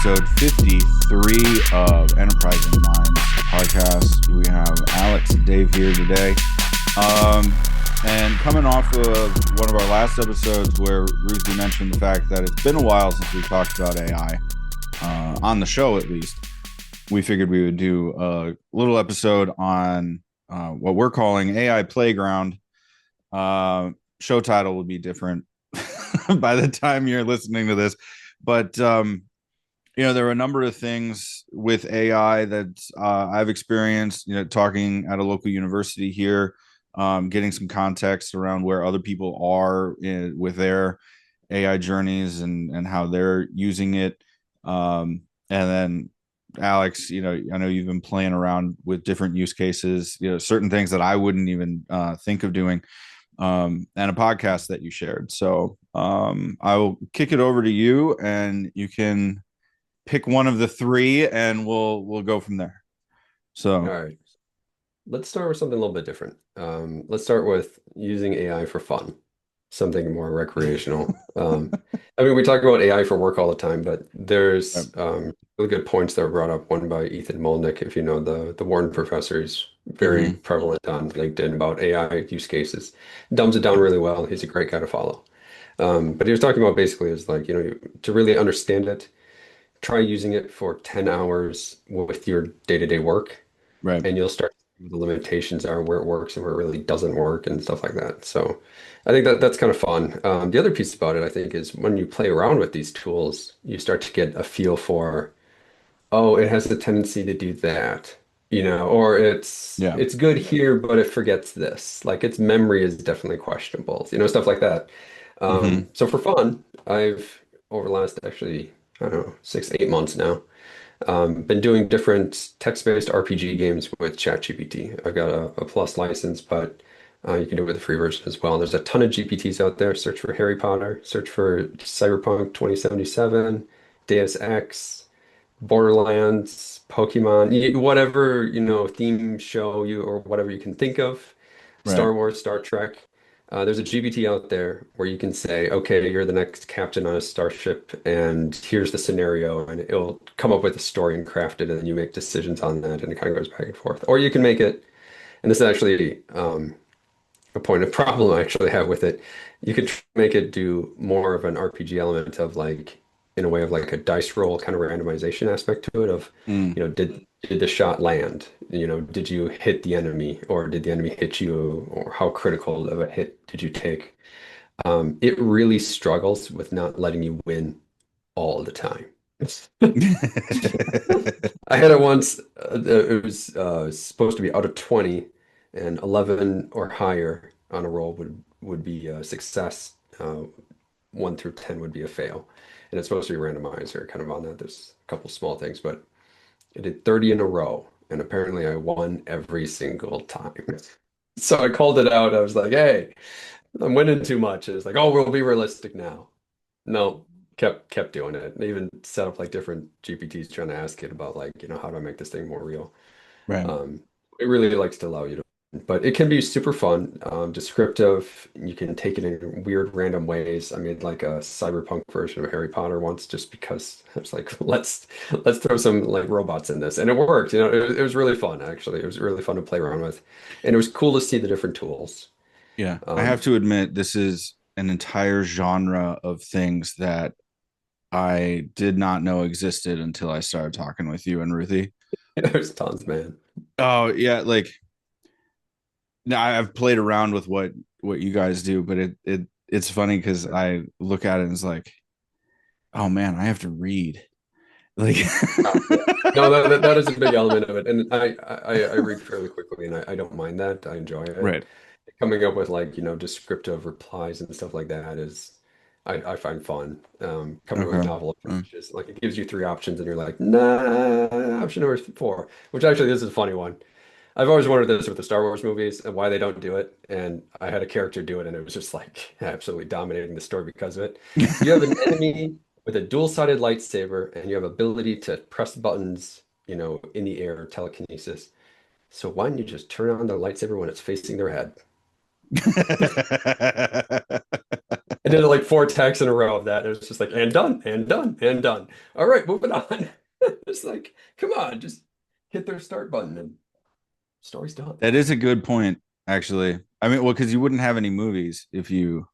episode 53 of Enterprising Minds podcast. We have Alex and Dave here today. And coming off of one of our last episodes where Ruthie mentioned the fact that it's been a while since we talked about AI, on the show at least, we figured we would do a little episode on what we're calling AI Playground. Show title will be different by the time you're listening to this. But, there are a number of things with AI that I've experienced, talking at a local university here, getting some context around where other people are with their AI journeys and how they're using it. And then Alex, I know you've been playing around with different use cases, certain things that I wouldn't even think of doing, and a podcast that you shared. So I will kick it over to you, and you can pick one of the three, and we'll go from there. So, all right, let's start with something a little bit different. Let's start with using AI for fun, something more recreational. We talk about AI for work all the time, but there's really good points that were brought up. One by Ethan Molnick, if you know the Wharton professor, is very prevalent on LinkedIn about AI use cases. Dumbs it down really well. He's a great guy to follow. But he was talking about basically is like, to really understand it, try using it for 10 hours with your day-to-day work, right. and you'll start to see what the limitations are, where it works and where it really doesn't work and stuff like that. So I think that's kind of fun. The other piece about it, I think, is when you play around with these tools, you start to get a feel for, oh, it has the tendency to do that, or it's good here, but it forgets this. Like its memory is definitely questionable, stuff like that. So for fun, I've over the last actually, I don't know, 6, 8 months now, been doing different text-based RPG games with ChatGPT. I've got a Plus license, but you can do it with the free version as well. And there's a ton of GPTs out there. Search for Harry Potter, search for Cyberpunk 2077, Deus Ex, Borderlands, Pokemon, whatever, theme show or whatever you can think of, Right. Star Wars, Star Trek. There's a GPT out there where you can say, okay, you're the next captain on a starship, and here's the scenario, and it'll come up with a story and craft it, and then you make decisions on that, and it kind of goes back and forth. Or you can make it, and this is actually a point of problem I actually have with it. You could make it do more of an RPG element of like, in a way of like a dice roll kind of randomization aspect to it of, did the shot land? Did you hit the enemy, or did the enemy hit you, or how critical of a hit did you take? It really struggles with not letting you win all the time. I had it once. It was supposed to be out of 20, and 11 or higher on a roll would be a success. 1 through 10 would be a fail, and it's supposed to be randomized or kind of on that. There's a couple small things, but I did 30 in a row, and apparently I won every single time. So I called it out. I was like, "Hey, I'm winning too much." It's like, "Oh, we'll be realistic now." No, kept doing it. And even set up like different GPTs trying to ask it about like, how do I make this thing more real? Right. It really likes to allow you to, but it can be super fun, descriptive. You can take it in weird, random ways. I made like a cyberpunk version of Harry Potter once, just because I was like, let's throw some like robots in this, and it worked. It was really fun actually. It was really fun to play around with, and it was cool to see the different tools. Yeah. I have Um, to admit, this is an entire genre of things that I did not know existed until I started talking with you and Ruthie. there's tons, man. Oh, yeah. Like, now I've played around with what you guys do, but it's funny because I look at it and it's like, oh man, I have to read. Like, Yeah. No, that is a big element of it, and I read fairly quickly, and I don't mind that. I enjoy it. right. Coming up with like, descriptive replies and stuff like that is I find fun. Coming up with Okay. novel approaches. Like it gives you three options and you're like, nah, option number four. Which actually this is a funny one. I've always wondered this with the Star Wars movies and why they don't do it. And I had a character do it and it was just like absolutely dominating the story because of it. You have an enemy with a dual-sided lightsaber and you have ability to press buttons, in the air, telekinesis. So why don't you just turn on the lightsaber when it's facing their head? I did it like four attacks in a row of that. It was just like, and done, and done, and done. All right, moving on. It's like, come on, just hit their start button and story's done. That is a good point, actually. I mean, well, because you wouldn't have any movies if you.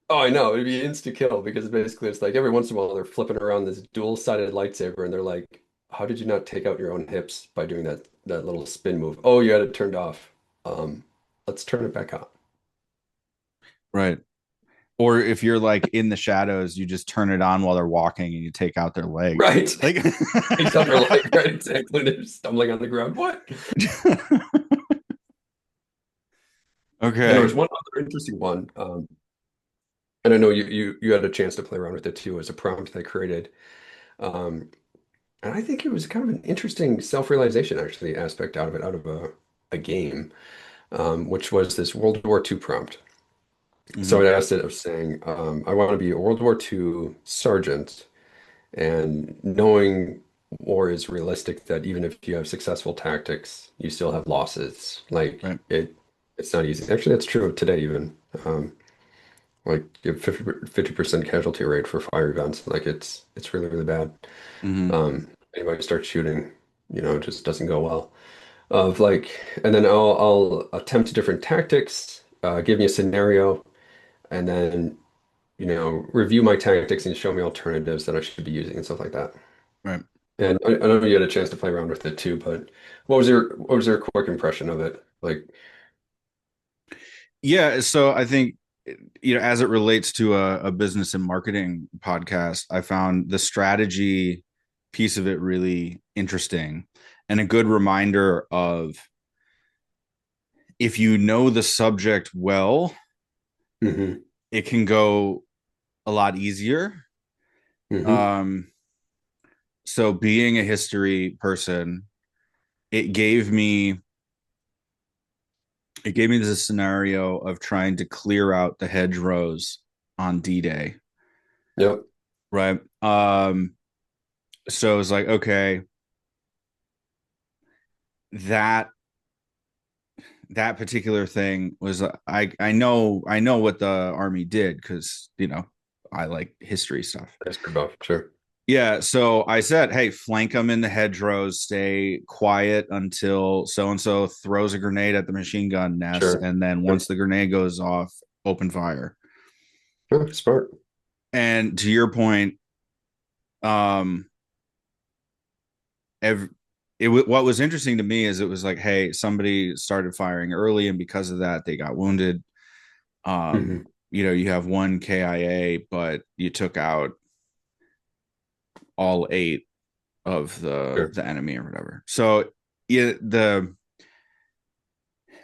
Oh, I know. It'd be insta kill because basically it's like every once in a while they're flipping around this dual-sided lightsaber and they're like, how did you not take out your own hips by doing that little spin move? Oh, you had it turned off. Um, let's turn it back on. Right. Or if you're like in the shadows, you just turn it on while they're walking and you take out their leg. Right. Like, Takes out their leg, right? Exactly. They're stumbling on the ground. What? And okay. there's one other interesting one. And I know you had a chance to play around with it too as a prompt that I created. Um, and I think it was kind of an interesting self-realization actually aspect out of it, out of a game, which was this World War II prompt. So Hmm. it asked it of saying, I want to be a World War II sergeant, and knowing war is realistic, that even if you have successful tactics, you still have losses. Like Right. it's not easy. Actually, that's true of today even. Like you have 50% casualty rate for fire events. Like it's really, really bad. Hmm. Anybody starts shooting, it just doesn't go well. Of like, and then I'll attempt different tactics, give me a scenario, and then review my tactics and show me alternatives that I should be using and stuff like that. Right. And I know you had a chance to play around with it too, but what was your quick impression of it? Like, Yeah. So I think, as it relates to a business and marketing podcast, I found the strategy piece of it really interesting and a good reminder of if you know the subject well, hmm it can go a lot easier. hmm Um, so being a history person, it gave me it gave me this scenario of trying to clear out the hedgerows on D-Day, Yep. right? So it's like, okay, that that particular thing was I know what the army did because I like history stuff. History buff, sure. Yeah, so I said, hey, flank them in the hedgerows, stay quiet until so and so throws a grenade at the machine gun nest, Sure. and then Yep. once the grenade goes off, open fire. Oh, smart. And to your point, um, every, what was interesting to me is it was like, hey, somebody started firing early, and because of that, they got wounded. hmm You have one KIA, but you took out all eight of the Sure. the enemy or whatever. So yeah, the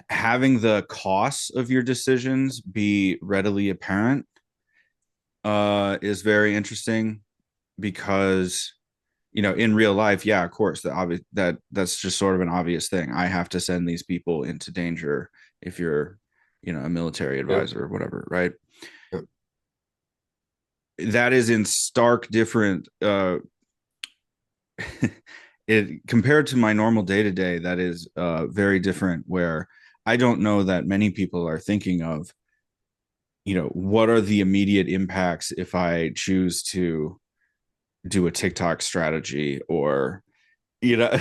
having the costs of your decisions be readily apparent is very interesting because in real life, yeah, of course, that's just sort of an obvious thing. I have to send these people into danger if you're a military Yep. advisor or whatever, right? Yep. That is in stark different it compared to my normal day to day, that is very different. Where I don't know that many people are thinking of, what are the immediate impacts if I choose to do a TikTok strategy, or you know,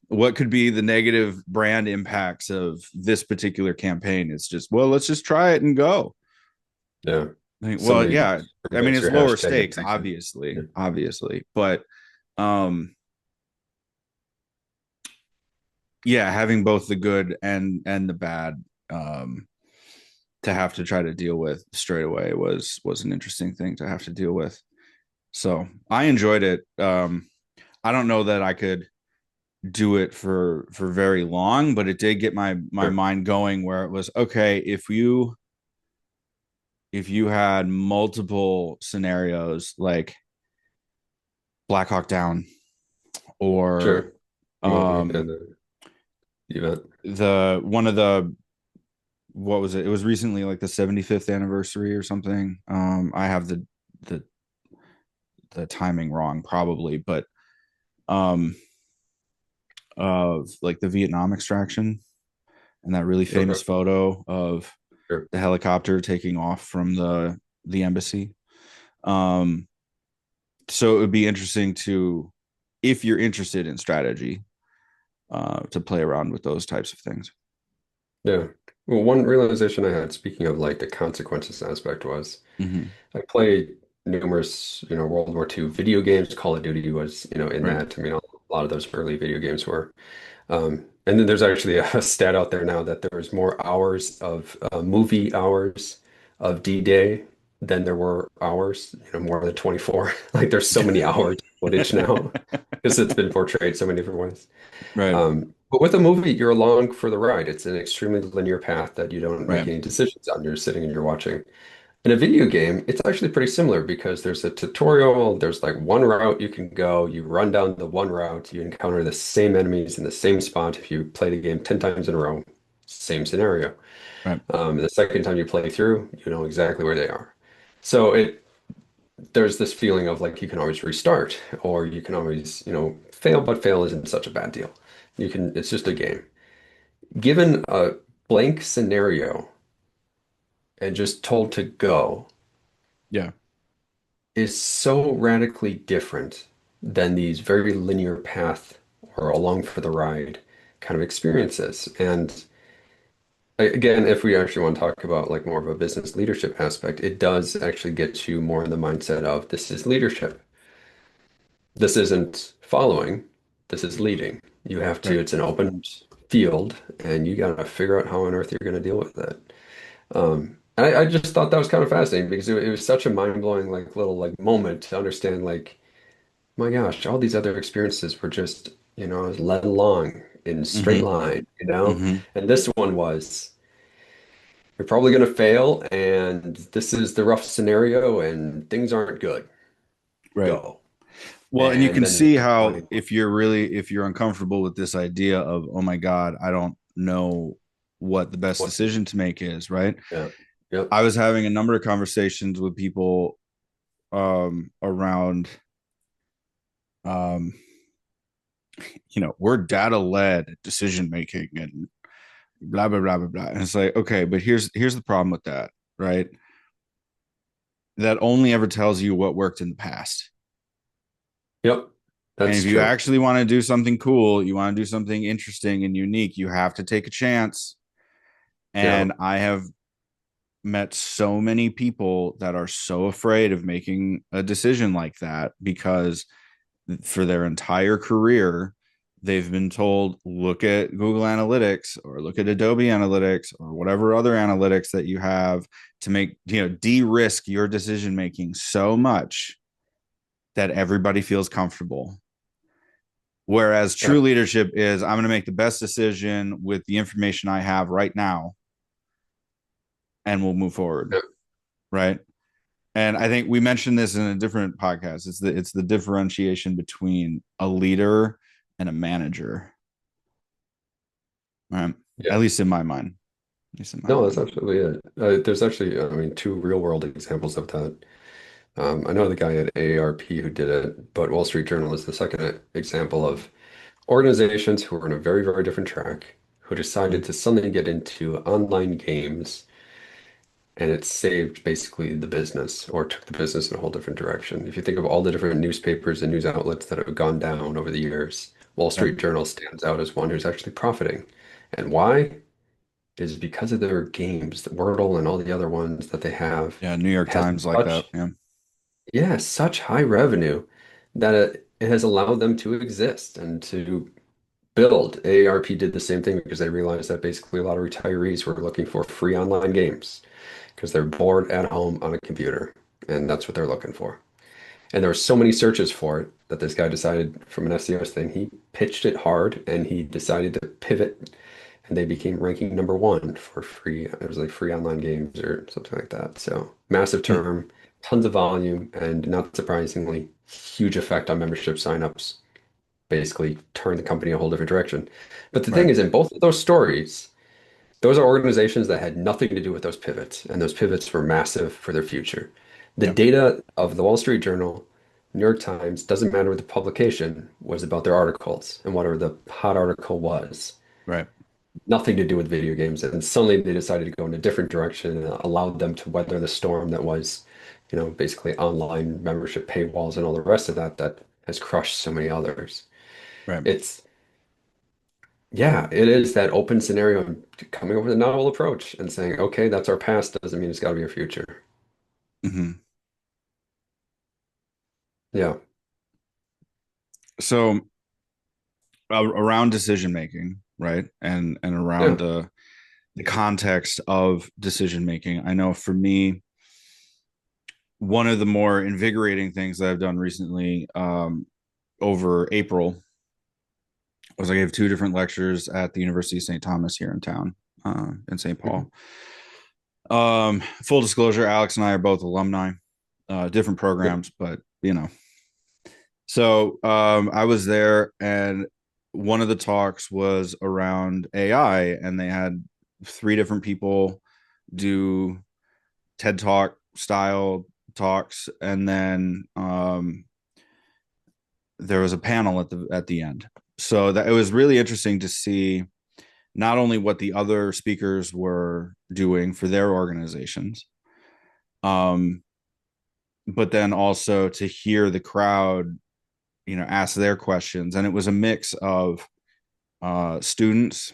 what could be the negative brand impacts of this particular campaign? It's just, well, let's just try it and go. Yeah. Well, Somebody yeah, I mean, forgets it's your lower hashtag and stakes, takes it. Yeah. obviously, but um yeah, having both the good and the bad um to have to try to deal with straight away was an interesting thing to have to deal with. So I enjoyed it. I don't know that I could do it for very long, but it did get my Sure. mind going where it was okay, if you had multiple scenarios like Black Hawk Down, or Sure. um The event. the one of the what was it? It was recently like the 75th anniversary or something. I have the the timing wrong probably, but um of like the Vietnam extraction and that really famous Okay. photo of Sure. the helicopter taking off from the embassy. Um, so it would be interesting to, if you're interested in strategy, to play around with those types of things. Yeah. Well, one realization I had, speaking of like the consequences aspect, was Hmm. I played numerous, World War II video games. Call of Duty was, in Right. that. I mean, a lot of those early video games were. And then there's actually a stat out there now that there was more hours of movie hours of D-Day than there were hours, more than 24. Like there's so many hours of footage now because it's been portrayed so many different ways. Right. But with a movie, you're along for the ride. It's an extremely linear path that you don't make Right. any decisions on. You're sitting and you're watching. In a video game, it's actually pretty similar because there's a tutorial, there's like one route you can go, you run down the one route, you encounter the same enemies in the same spot if you play the game 10 times in a row, same scenario. Right. The second time you play through, you know exactly where they are. So there's this feeling of like you can always restart or you can always, fail, but fail isn't such a bad deal. It's just a game. Given a blank scenario and just told to go, Yeah. is so radically different than these very linear path or along for the ride kind of experiences. And again, if we actually want to talk about like more of a business leadership aspect, it does actually get you more in the mindset of this is leadership. This isn't following, this is leading. You have to, Right. it's an open field and you got to figure out how on earth you're going to deal with it. I just thought that was kind of fascinating because it was such a mind-blowing like little like moment to understand like my gosh, all these other experiences were just, led along in straight Hmm. line, Hmm. and this one was you're probably going to fail and this is the rough scenario and things aren't good. Right. Go. Well, and you And can then see the how mind, if you're uncomfortable with this idea of, oh my God, I don't know what the best what to do. decision to make is, right? Yeah. Yep. I was having a number of conversations with people around um we're data led decision making and blah blah blah blah blah. And it's like, okay, but here's the problem with that, right? That only ever tells you what worked in the past. Yep. And That's if you true. actually want to do something cool, you want to do something interesting and unique, you have to take a chance. Yeah. And I have met so many people that are so afraid of making a decision like that because for their entire career, they've been told, look at Google Analytics or look at Adobe Analytics or whatever other analytics that you have to make, de-risk your decision making so much that everybody feels comfortable. Whereas Yeah. true leadership is, I'm going to make the best decision with the information I have right now and we'll move forward. Yeah. Right. And I think we mentioned this in a different podcast. It's the differentiation between a leader and a manager. Right. Yeah. At least in my mind. At least in my No, that's mind. absolutely it. There's actually, I mean, two real world examples of that. I know the guy at AARP who did it, but Wall Street Journal is the second example of organizations who were on a very, very different track, who decided Mm. to suddenly get into online games, and it saved basically the business or took the business in a whole different direction. If you think of all the different newspapers and news outlets that have gone down over the years, Wall Right. Street Journal stands out as one who's actually profiting. And why? Is because of their games, the Wordle and all the other ones that they have Yeah. New York has Times like that. such, Yeah. yeah, such high revenue that it has allowed them to exist and to build. AARP did the same thing because they realized that basically a lot of retirees were looking for free online games because they're bored at home on a computer, and that's what they're looking for. And there were so many searches for it that this guy decided from an SEO thing, he pitched it hard and he decided to pivot and they became ranking number one for free. It was like free online games or something like that. So massive Hmm. term, tons of volume, and not surprisingly, huge effect on membership signups. Basically, turned the company a whole different direction. But the thing Right. is, in both of those stories, those are organizations that had nothing to do with those pivots, and those pivots were massive for their future. The Yeah. data of the Wall Street Journal, New York Times, doesn't matter what the publication was about their articles and whatever the hot article was. Right. nothing to do with video games. And suddenly they decided to go in a different direction and allowed them to weather the storm that was, basically online membership paywalls and all the rest of that that has crushed so many others. Right. It's, yeah, it is that open scenario and coming over the novel approach and saying, okay, that's our past, doesn't mean it's got to be our future. Hmm. Yeah. So around decision making, right, and around Yeah. the context of decision making, I know for me, one of the more invigorating things that I've done recently, over April, was I gave two different lectures at the University of St. Thomas here in town, in St. Mhm. Paul. Full disclosure, Alex and I are both alumni, different Yep. programs, but you know. So I was there, and one of the talks was around AI, and they had three different people do TED Talk style talks, and then there was a panel at the end. So that it was really interesting to see not only what the other speakers were doing for their organizations, um, but then also to hear the crowd, ask their questions. And it was a mix of students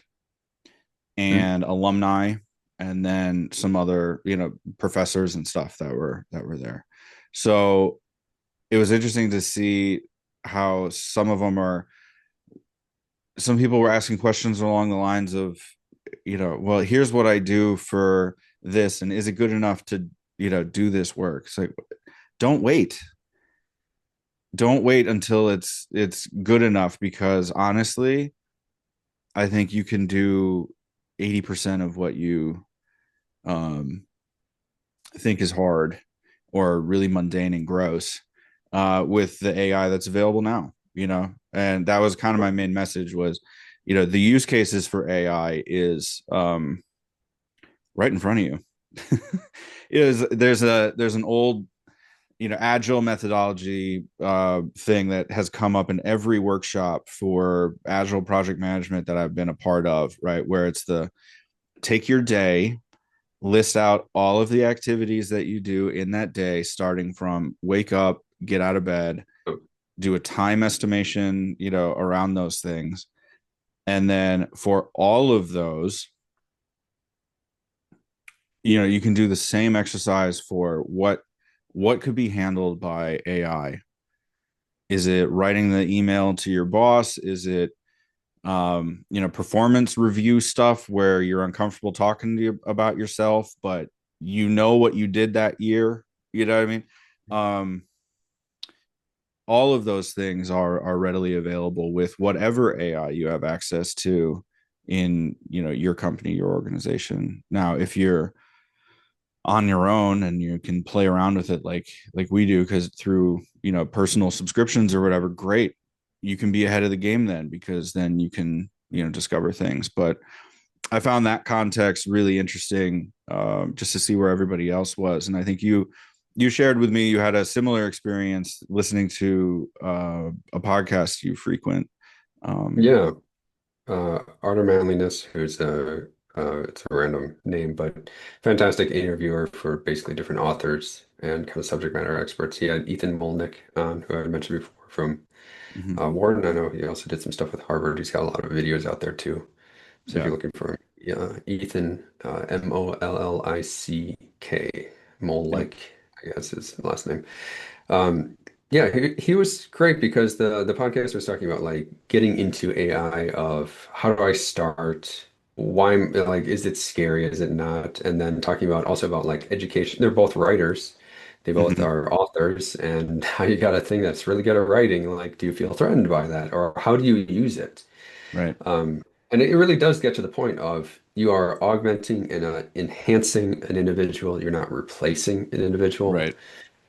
Mhm. and alumni, and then some other, professors and stuff that were there. So it was interesting to see how some people were asking questions along the lines of, well, here's what I do for this, and is it good enough to, do this work? It's like, don't wait. Don't wait until it's good enough, because honestly, I think you can do 80% of what you um think is hard or really mundane and gross, with the AI that's available now, and that was kind of my main message was, the use cases for AI is right in front of you. Is there's an old, agile methodology thing that has come up in every workshop for agile project management that I've been a part of, right, where it's the take your day, list out all of the activities that you do in that day, starting from wake up, get out of bed, do a time estimation, around those things. And then for all of those, you can do the same exercise for what could be handled by AI. Is it writing the email to your boss? Is it performance review stuff where you're uncomfortable talking to you about yourself, but what you did that year? You know what I mean? Um, all of those things are readily available with whatever AI you have access to in, your company, your organization. Now, if you're on your own and you can play around with it like we do, because through, personal subscriptions or whatever, great, you can be ahead of the game then, because then you can, discover things. But I found that context really interesting, just to see where everybody else was. And I think you shared with me you had a similar experience listening to a podcast you frequent. um, Yeah. Art of Manliness, who's it's a random name, but fantastic interviewer for basically different authors and kind of subject matter experts. He had Ethan Molnick on, who I mentioned before from mhm. Wharton. I know he also did some stuff with Harvard. He's got a lot of videos out there too. So if Yeah. you're looking for him, yeah, Ethan, Mollick, Yep. Mollick, I guess is his last name. Um, yeah, he was great because the podcast was talking about like getting into AI of how do I start? Why, like, is it scary? Is it not? And then talking about also about like education. They're both writers. They both Mhm. are authors, and how you got a thing that's really good at writing. Like, do you feel threatened by that, or how do you use it? Right. Um, and it really does get to the point of you are augmenting and enhancing an individual. You're not replacing an individual. Right.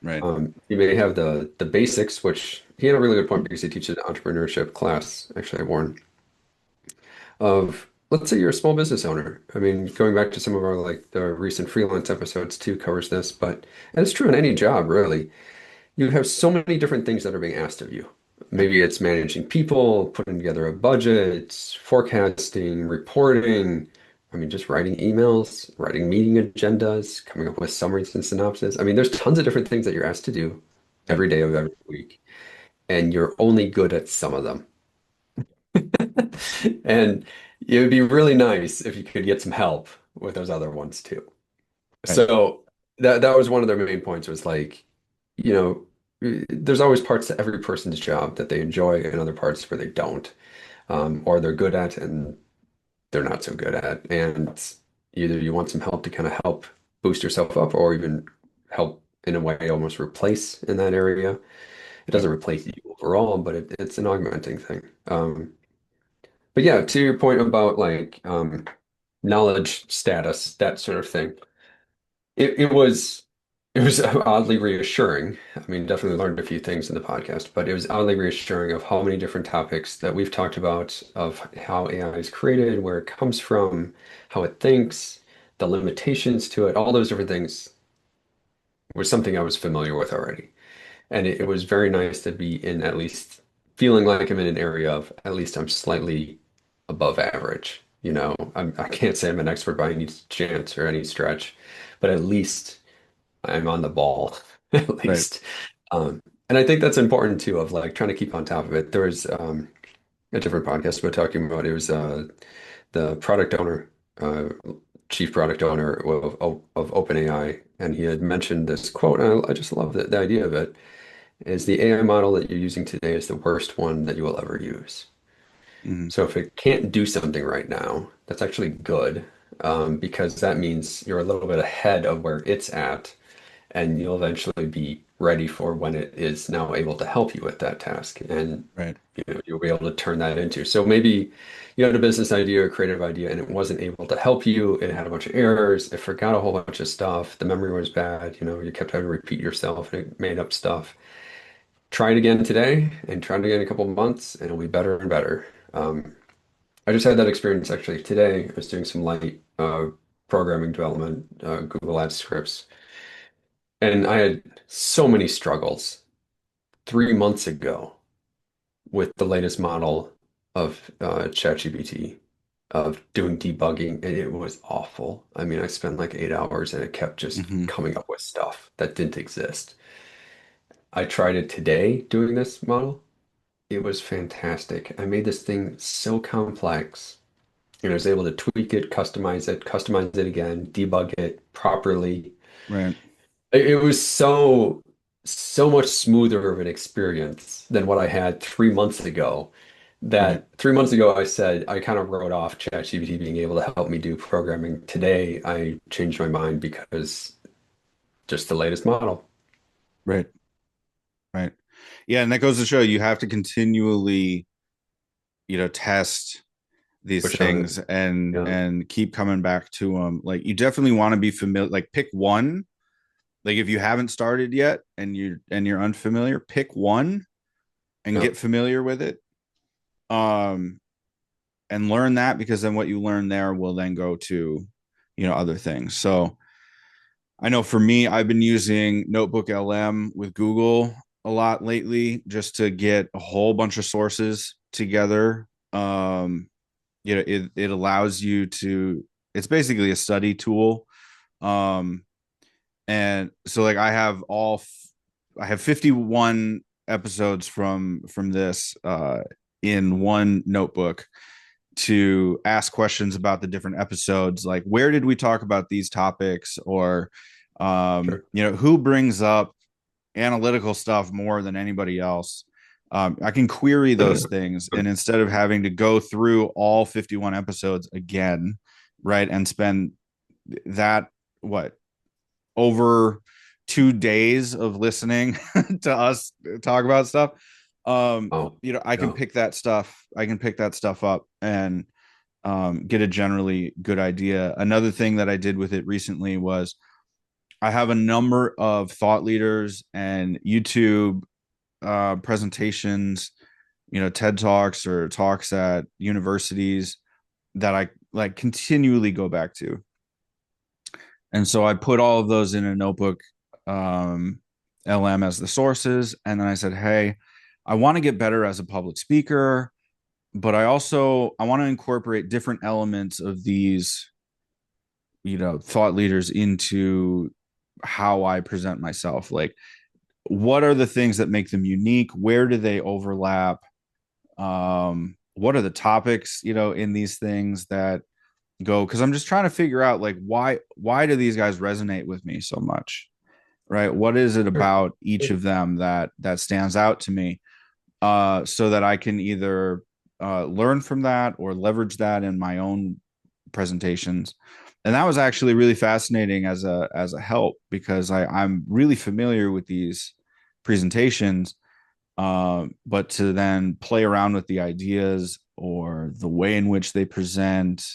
Right. You may have the basics, which he had a really good point because he teaches an entrepreneurship class, actually at Warren, of let's say you're a small business owner. I mean, going back to some of our like the recent freelance episodes too covers this, but and it's true in any job really. You have so many different things that are being asked of you. Yep. Maybe it's managing people, putting together a budget, forecasting, reporting. I mean, just writing emails, writing meeting agendas, coming up with summaries and synopses. I mean, there's tons of different things that you're asked to do Yep. every day of every week, and you're only good at some of them. And it would be really nice if you could get some help with those other ones too. Right. So that was one of their main points was like, you know, there's always parts to every person's job that they enjoy and other parts where they don't, or they're good at and they're not so good at. And either you want some help to kind of help boost yourself up or even help in a way almost replace in that area. It Yep. doesn't replace you overall, but it's an augmenting thing. But yeah, to your point about like knowledge status, that sort of thing. It was oddly reassuring. I mean, definitely learned a few things in the podcast, but it was oddly reassuring of how many different topics that we've talked about of how AI is created, where it comes from, how it thinks, the limitations to it, all those different things was something I was familiar with already. And it was very nice to be in at least feeling like I'm in an area of at least I'm slightly above average. I can't say I'm an expert by any chance or any stretch, but at least I'm on the ball, at Right. least. And I think that's important too, of like trying to keep on top of it. There was a different podcast we're talking about. It was the product owner, uh, chief product owner of OpenAI, and he had mentioned this quote, and I just love the idea of it, is the AI model that you're using today is the worst one that you will ever use. Mhm. So if it can't do something right now, that's actually good, because that means you're a little bit ahead of where it's at and you'll eventually be ready for when it is now able to help you with that task. And Right. you'll be able to turn that into. So maybe you had a business idea or creative idea and it wasn't able to help you. It had a bunch of errors. It forgot a whole bunch of stuff. The memory was bad. You kept having to repeat yourself and it made up stuff. Try it again today and try it again in a couple of months and it'll be better and better. I just had that experience actually today. I was doing some light programming development, Google Ads scripts. And I had so many struggles 3 months ago with the latest model of ChatGPT of doing debugging, and it was awful. I mean, I spent like 8 hours and it kept just Hmm. coming up with stuff that didn't exist. I tried it today doing this model. It was fantastic. I made this thing so complex and I was able to tweak it, customize it again, debug it properly. Right. It was so much smoother of an experience than what I had 3 months ago. Right. That 3 months ago I said I kind of wrote off ChatGPT being able to help me do programming. Today I changed my mind because just the latest model Right. Right. Yeah, and that goes to show you have to continually, test these pushed on it. things and Yeah. keep coming back to them. Like you definitely want to be familiar. Like pick one. Like if you haven't started yet and you're unfamiliar, pick one and Yeah. get familiar with it. Um, and learn that because then what you learn there will then go to, other things. So I know for me, I've been using Notebook LM with Google a lot lately just to get a whole bunch of sources together. It allows you to, it's basically a study tool. Um, and so like I have 51 episodes from this in one notebook to ask questions about the different episodes, like where did we talk about these topics, or Sure. who brings up analytical stuff more than anybody else. I can query those things, and instead of having to go through all 51 episodes again, right, and spend that what over 2 days of listening to us talk about stuff, Oh, I can yeah. pick that stuff. I can pick that stuff up and get a generally good idea. Another thing that I did with it recently was I have a number of thought leaders and YouTube presentations, TED Talks or talks at universities that I like continually go back to. And so I put all of those in a notebook, LM as the sources. And then I said, hey, I want to get better as a public speaker, but I want to incorporate different elements of these, thought leaders into how I present myself. Like, what are the things that make them unique? Where do they overlap? What are the topics, in these things that go? Because I'm just trying to figure out, like, why do these guys resonate with me so much? Right? What is it Sure. about each of them that stands out to me? So that I can either learn from that or leverage that in my own presentations. And that was actually really fascinating as a help, because I'm really familiar with these presentations, but to then play around with the ideas or the way in which they present,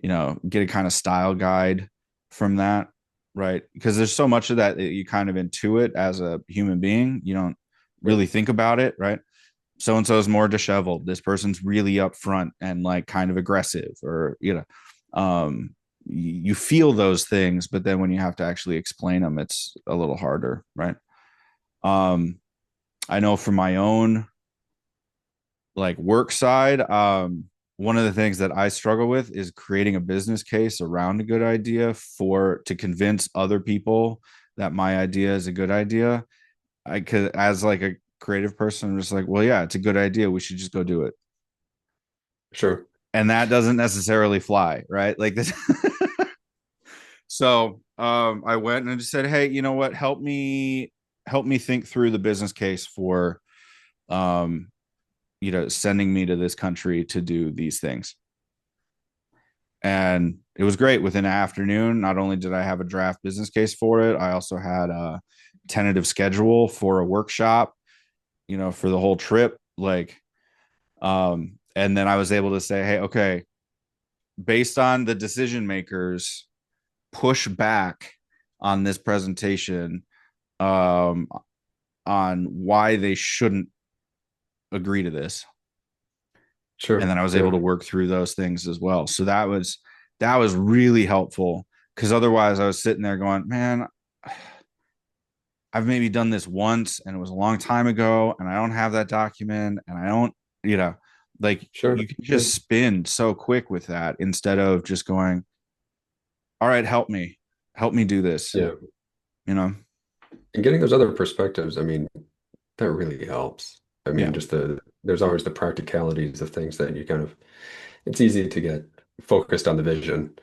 get a kind of style guide from that, right? Because there's so much of that you kind of intuit as a human being. You don't Right. really think about it, right? So and so is more disheveled. This person's really upfront and like kind of aggressive, or you feel those things, but then when you have to actually explain them, it's a little harder, right? Um, I know from my own like work side, one of the things that I struggle with is creating a business case around a good idea for to convince other people that my idea is a good idea. I could, as like a creative person, I'm just like, well, yeah, it's a good idea. We should just go do it. Sure. And that doesn't necessarily fly, right? Like this. So I went and I just said, hey, you know what? Help me think through the business case for um, sending me to this country to do these things. And it was great. Within an afternoon, not only did I have a draft business case for it, I also had a tentative schedule for a workshop, for the whole trip. Like, and then I was able to say, hey, okay, based on the decision makers push back on this presentation, um, on why they shouldn't agree to this. And Sure. then I was able Yeah. to work through those things as well. So that was really helpful, because otherwise I was sitting there going, man, I've maybe done this once and it was a long time ago and I don't have that document, and I don't, like, Sure. you can Yeah. just spin so quick with that instead of just going, all right, help me do this, Yeah. you know? And getting those other perspectives, I mean, that really helps. I mean, Yeah. just there's always the practicalities of things that you kind of, it's easy to get focused on the vision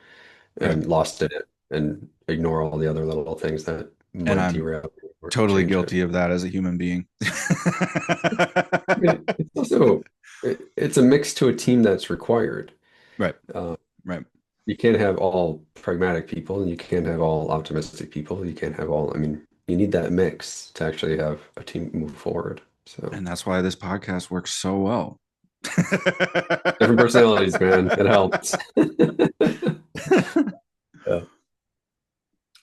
Right. and lost in it and ignore all the other little things that And might I'm derail or could totally change it. guilty of that as a human being. I mean, it's also, it's a mix to a team that's required. Right. Uh, Right. you can't have all pragmatic people and you can't have all optimistic people. You can't have all, I mean, you need that mix to actually have a team move forward. So And that's why this podcast works so well. different personalities, man. It helps. Yeah.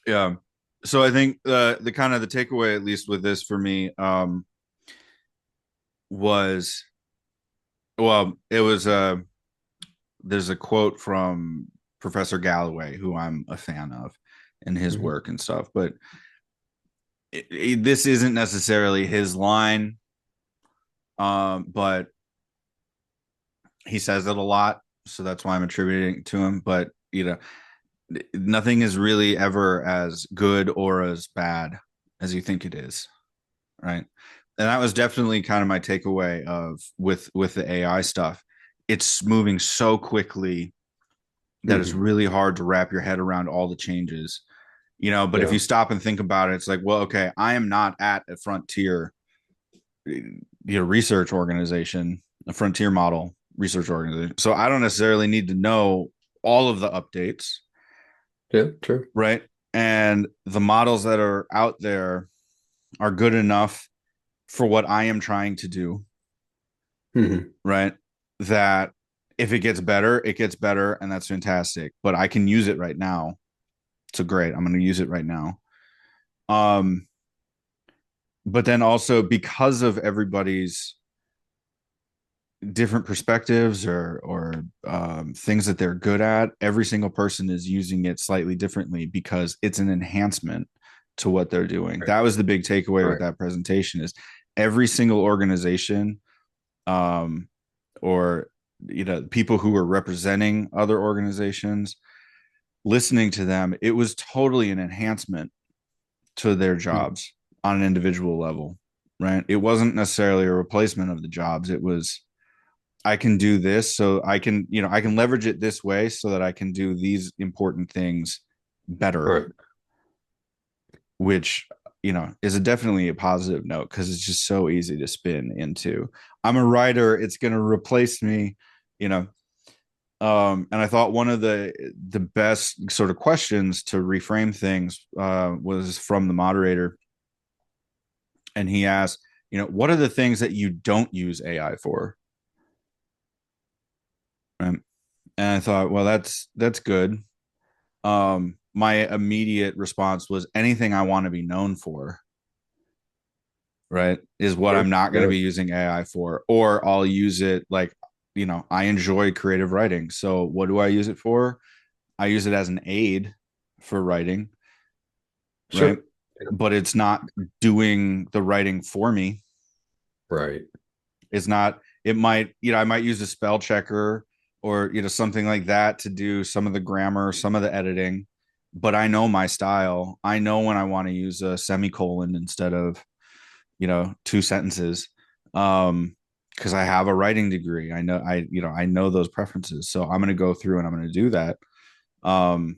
Yeah. So I think the kind of the takeaway, at least with this for me, was, well, it was there's a quote from Professor Galloway, who I'm a fan of, and his Mhm. work and stuff, but this isn't necessarily his line, but he says it a lot, so that's why I'm attributing it to him. But nothing is really ever as good or as bad as you think it is, right? And that was definitely kind of my takeaway of with the AI stuff. It's moving so quickly that it's Mhm. really hard to wrap your head around all the changes, but if Yeah. you stop and think about it, it's like, well, okay, I am not at a frontier, research organization, a frontier model research organization, so I don't necessarily need to know all of the updates, Yeah. True. right? And the models that are out there are good enough for what I am trying to do, Mhm. right? That if it gets better, it gets better, and that's fantastic. But I can use it right now. So great. I'm going to use it right now. Um, but then also, because of everybody's different perspectives or things that they're good at, every single person is using it slightly differently because it's an enhancement to what they're doing. Right. That was the big takeaway with Right. that presentation, is every single organization, um, or people who were representing other organizations, listening to them, it was totally an enhancement to their jobs on an individual level, right? It wasn't necessarily a replacement of the jobs. It was, I can do this, so I can leverage it this way so that I can do these important things better, Right. which is definitely a positive note because it's just so easy to spin into, I'm a writer, it's going to replace me, you know. And I thought one of the best sort of questions to reframe things was from the moderator, and he asked, what are the things that you don't use AI for? Right? And I thought, well, that's good. My immediate response was anything I want to be known for, right, is what I'm Sure. not going to Yeah. be using AI for, or I'll use it like, I enjoy creative writing. So what do I use it for? I use it as an aid for writing, right? Sure. But it's not doing the writing for me. Right. It's not, it might, I might use a spell checker or, something like that to do some of the grammar, some of the editing, but I know my style. I know when I want to use a semicolon instead of, two sentences. Because I have a writing degree. I know those preferences. So I'm going to go through and I'm going to do that. Um,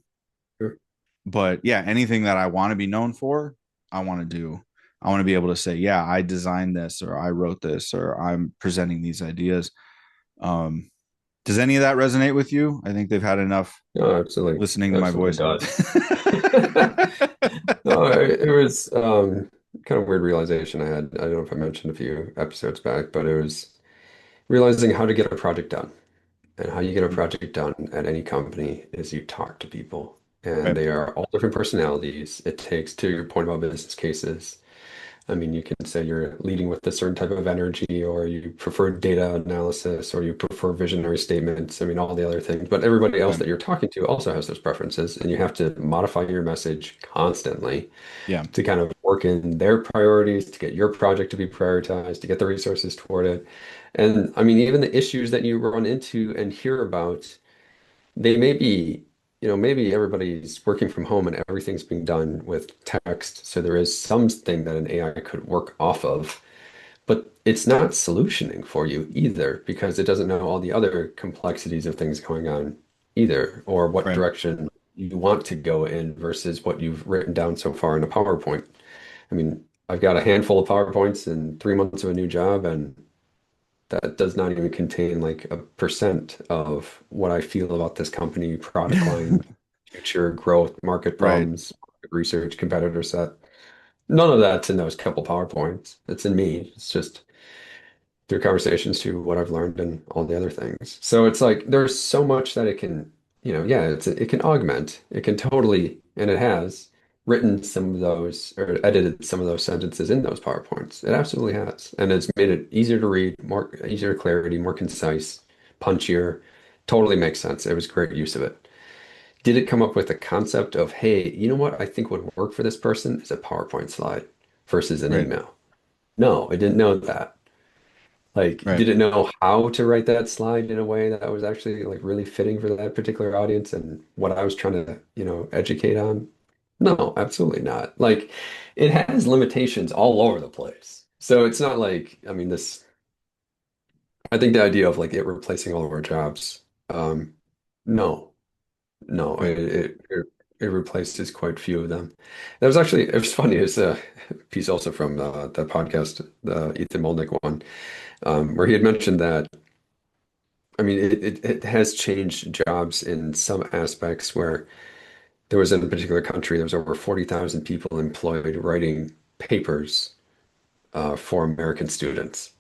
Sure. but yeah, anything that I want to be known for, I want to do. I want to be able to say, yeah, I designed this, or I wrote this, or I'm presenting these ideas. Um, does any of that resonate with you? I think they've had enough No, absolutely. listening to my Absolutely voice. does. No, it was kind of weird realization I had. I don't know if I mentioned a few episodes back, but it was realizing how to get a project done. And how you get a project done at any company is you talk to people, and Right. they are all different personalities. It takes, to your point about business cases, I mean, you can say you're leading with a certain type of energy, or you prefer data analysis, or you prefer visionary statements. I mean, all the other things. But everybody else Right. that you're talking to also has those preferences, and you have to modify your message constantly Yeah. to kind of work in their priorities, to get your project to be prioritized, to get the resources toward it. And I mean, even the issues that you run into and hear about, they may be, maybe everybody's working from home and everything's being done with text. So there is something that an AI could work off of, but it's not solutioning for you either because it doesn't know all the other complexities of things going on either, or what Right. direction you want to go in versus what you've written down so far in a PowerPoint. I mean, I've got a handful of PowerPoints in 3 months of a new job, and that does not even contain like a percent of what I feel about this company, product line, future growth, market Right. problems, market research, competitor set. None of that's in those couple PowerPoints. It's in me. It's just through conversations to what I've learned and all the other things. So it's like there's so much that it can, yeah, it can augment. It can totally, and it has written some of those or edited some of those sentences in those PowerPoints. It absolutely has. And it's made it easier to read, more easier clarity, more concise, punchier. Totally makes sense. It was great use of it. Did it come up with a concept of, hey, you know what I think would work for this person is a PowerPoint slide versus an Right. email? No, it didn't know that. Like, Right. did it know how to write that slide in a way that was actually like really fitting for that particular audience and what I was trying to, educate on? No, absolutely not. Like, it has limitations all over the place. So it's not like, I mean, I think the idea of like it replacing all of our jobs, no, no, Right. it replaces quite few of them. That was actually, it was funny. It's a piece also from the podcast, the Ethan Molnick one, where he had mentioned that. I mean, it has changed jobs in some aspects where there was in a particular country, there was over 40,000 people employed writing papers for American students.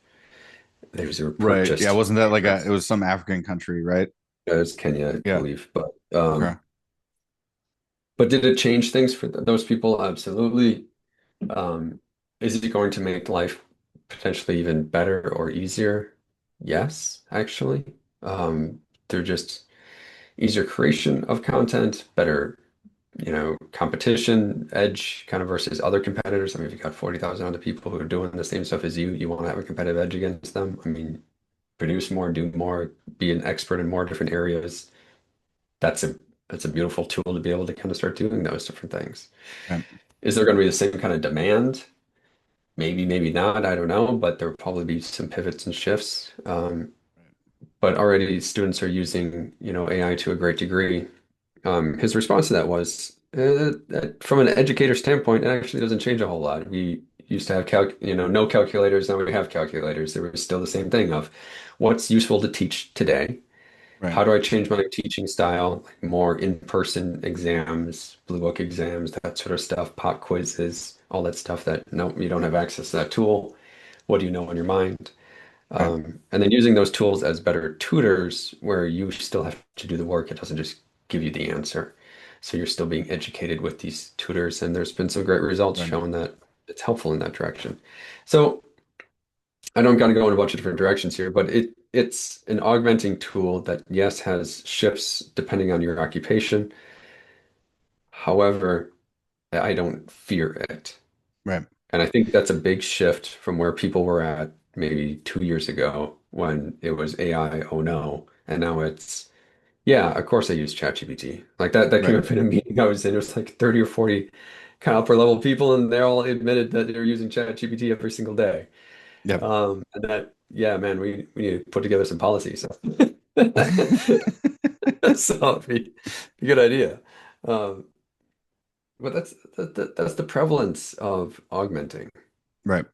These were Right. Yeah. purchased. Wasn't that like it was some African country, right? As Kenya, I Yeah. believe. Okay. But did it change things for those people? Absolutely. Um, is it going to make life potentially even better or easier? Yes, actually. They're just easier creation of content, better competition edge kind of versus other competitors. I mean, if you've got 40,000 other people who are doing the same stuff as you want to have a competitive edge against them. I mean, produce more, do more, be an expert in more different areas. That's a that's a beautiful tool to be able to kind of start doing those different things. Right. Is there going to be the same kind of demand? Maybe, maybe not. I don't know, but there will probably be some pivots and shifts. But already students are using, AI to a great degree. His response to that was, from an educator standpoint, it actually doesn't change a whole lot. We used to have no calculators, now we have calculators. There was still the same thing of what's useful to teach today. Right. How do I change my teaching style? Like more in-person exams, blue book exams, that sort of stuff, pop quizzes, all that stuff that no, you don't have access to that tool. What do you know in your mind? Right. And then using those tools as better tutors where you still have to do the work. It doesn't just give you the answer. So you're still being educated with these tutors, and there's been some great results Right. showing that it's helpful in that direction. So I don't got to go in a bunch of different directions here, but it's an augmenting tool that, yes, has shifts depending on your occupation. However, I don't fear it. Right. And I think that's a big shift from where people were at maybe 2 years ago when it was AI, oh no. And now it's, yeah, of course I use ChatGPT. Like that came Right. up in a meeting I was in. It was like 30 or 40 kind of upper level people, and they all admitted that they're using ChatGPT every single day. Yep. And that, yeah, man, we need to put together some policies. So it'd be a good idea. Um, but that's the prevalence of augmenting, Right.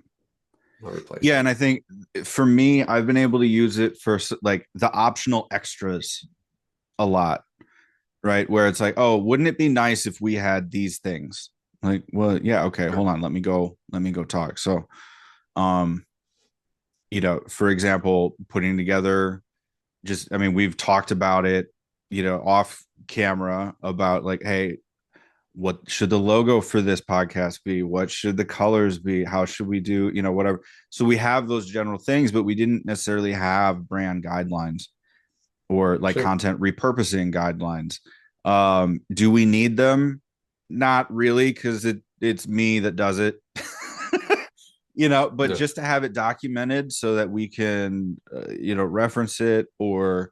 not Yeah, replacing. and I think for me, I've been able to use it for like the optional extras a lot, right? Where it's like, oh, wouldn't it be nice if we had these things? Like, well, yeah, okay, hold on, let me go talk. So, um, for example, putting together just, I mean, we've talked about it, off camera about like, hey, what should the logo for this podcast be? What should the colors be? How should we do, whatever. So we have those general things, but we didn't necessarily have brand guidelines or like Sure. content repurposing guidelines. Do we need them? Not really, because it's me that does it. But No. just to have it documented so that we can reference it, or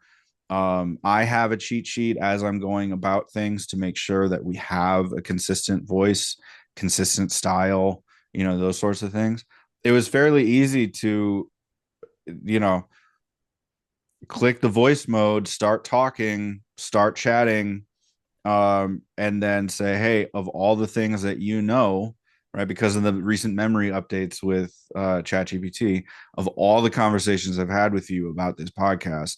I have a cheat sheet as I'm going about things to make sure that we have a consistent voice, consistent style, those sorts of things. It was fairly easy to you know click the voice mode, start talking, start chatting, and then say, hey, of all the things that right, because of the recent memory updates with ChatGPT, of all the conversations I've had with you about this podcast,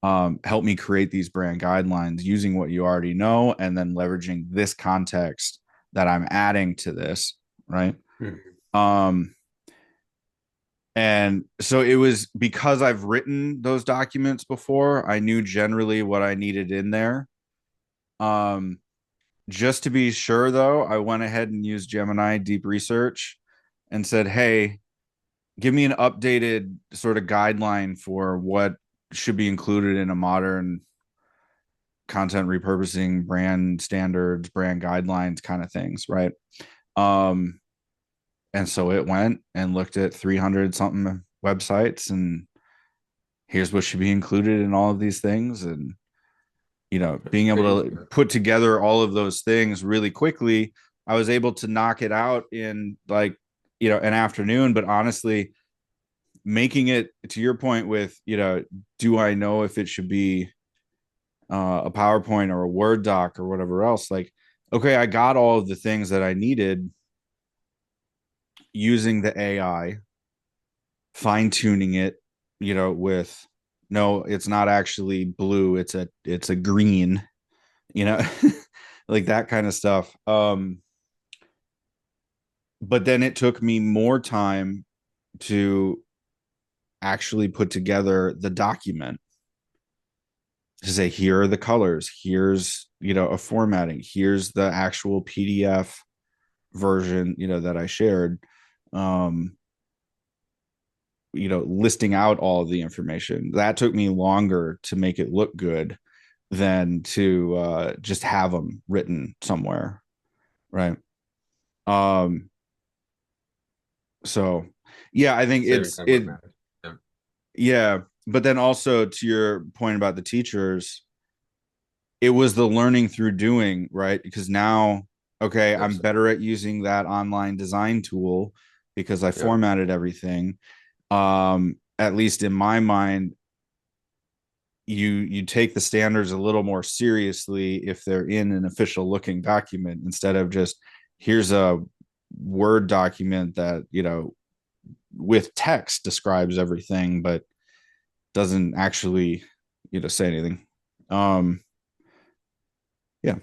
help me create these brand guidelines using what you already know and then leveraging this context that I'm adding to this, right? Mhm. Um, and so it was because I've written those documents before, I knew generally what I needed in there. Um, just to be sure, though, I went ahead and used Gemini Deep Research and said, hey, give me an updated sort of guideline for what should be included in a modern content repurposing brand standards, brand guidelines kind of things, right? Um, and so it went and looked at 300 something websites, and here's what should be included in all of these things. And being able to put together all of those things really quickly, I was able to knock it out in like an afternoon. But honestly, making it, to your point with do I know if it should be a PowerPoint or a Word doc or whatever else, like, okay, I got all of the things that I needed using the AI, fine tuning it, with, no, it's not actually blue, it's a green, you know like that kind of stuff. But then it took me more time to actually put together the document to say, here are the colors, here's a formatting, here's the actual PDF version that I shared, um listing out all of the information. That took me longer to make it look good, than to just have them written somewhere, right? Um, so yeah, I think Saving time where it matters. Yeah. yeah, but then also to your point about the teachers, it was the learning through doing, right? Because now, okay, I'm Absolutely. better at using that online design tool because I Yeah. formatted everything. At least in my mind, you take the standards a little more seriously if they're in an official looking document instead of just here's a Word document that, with text describes everything, but doesn't actually, say anything. Um, yeah.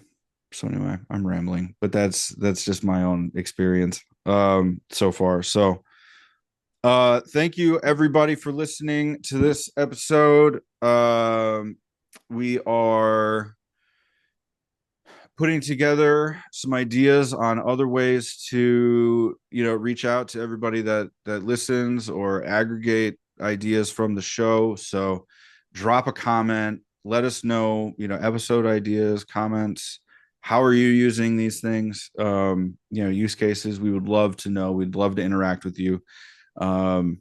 So anyway, I'm rambling, but that's just my own experience so far. So thank you everybody for listening to this episode. We are putting together some ideas on other ways to, reach out to everybody that listens or aggregate ideas from the show. So drop a comment, let us know, episode ideas, comments. How are you using these things? Use cases. We would love to know. We'd love to interact with you. And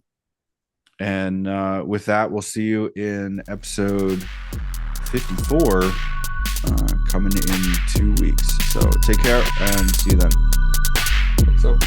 with that, we'll see you in episode 54 coming in 2 weeks. So take care and see you then. So.